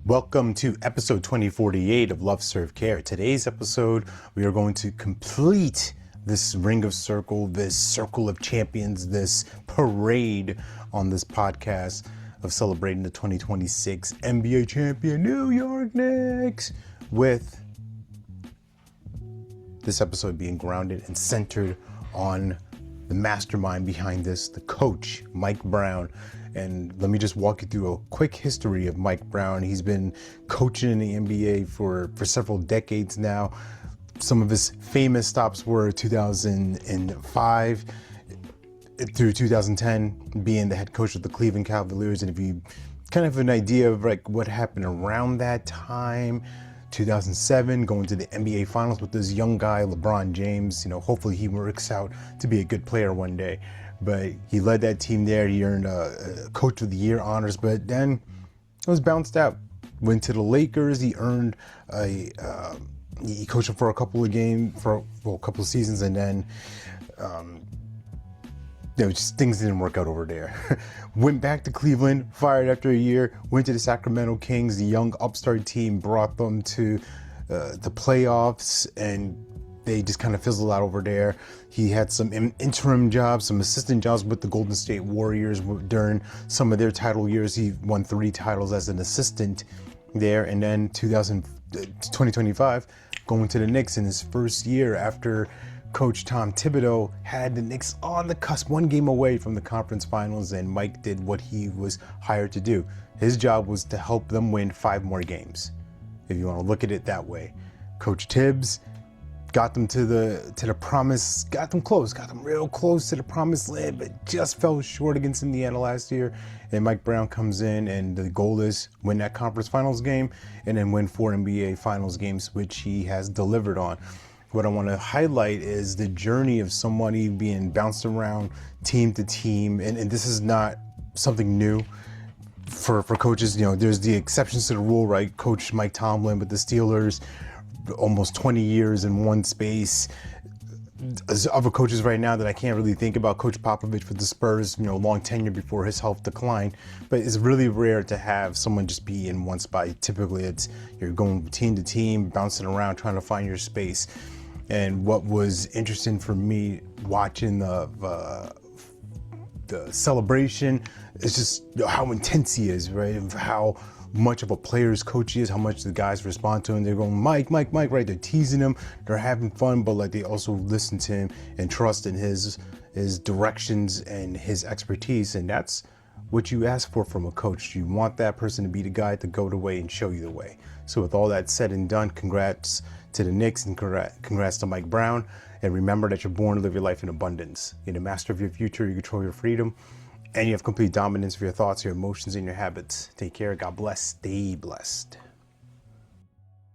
Welcome to episode 2048 of Love Serve Care. Today's episode, we are going to complete this ring of circle, this circle of champions, this parade on this podcast of celebrating the 2026 NBA champion New York Knicks, with this episode being grounded and centered on the mastermind behind this, the coach, Mike Brown. And let me just walk you through a quick history of Mike Brown. He's been coaching in the NBA for several decades now. Some of his famous stops were 2005 through 2010, being the head coach of the Cleveland Cavaliers. And if you kind of have an idea of like what happened around that time, 2007, going to the NBA Finals with this young guy, LeBron James. Hopefully he works out to be a good player one day. But he led that team there. He earned a Coach of the Year honors, but then it was bounced out. Went to the Lakers. He earned he coached him for a couple of games, for a couple of seasons, and then just things didn't work out over there. Went back to Cleveland, fired after a year, went to the Sacramento Kings. The young upstart team brought them to the playoffs, and they just kind of fizzled out over there. He had some interim jobs, some assistant jobs with the Golden State Warriors during some of their title years. He won 3 titles as an assistant there. And then 2025, going to the Knicks in his first year after Coach Tom Thibodeau had the Knicks on the cusp, 1 game away from the conference finals, and Mike did what he was hired to do. His job was to help them win 5 more games, if you want to look at it that way. Coach Tibbs got them to the promise, got them real close to the promised land, but just fell short against Indiana last year. And Mike Brown comes in, and the goal is win that conference finals game and then win 4 NBA finals games, which he has delivered on. What I want to highlight is the journey of somebody being bounced around team to team, and this is not something new for coaches. There's the exceptions to the rule, right? Coach Mike Tomlin with the Steelers, almost 20 years in one space. Other coaches right now that I can't really think about, Coach Popovich with the Spurs, long tenure before his health declined. But it's really rare to have someone just be in one spot. Typically, you're going team to team, bouncing around, trying to find your space. And what was interesting for me watching the celebration is just how intense he is, right? And how much of a player's coach he is, how much the guys respond to him. They're going, Mike, Mike, Mike, right? They're teasing him, they're having fun, but like they also listen to him and trust in his directions and his expertise. And that's what you ask for from a coach. You want that person to be the guy to go the way and show you the way. So with all that said and done, congrats to the Knicks and congrats to Mike Brown. And remember that you're born to live your life in abundance. You're the master of your future, you control your freedom, and you have complete dominance of your thoughts, your emotions, and your habits. Take care. God bless. Stay blessed.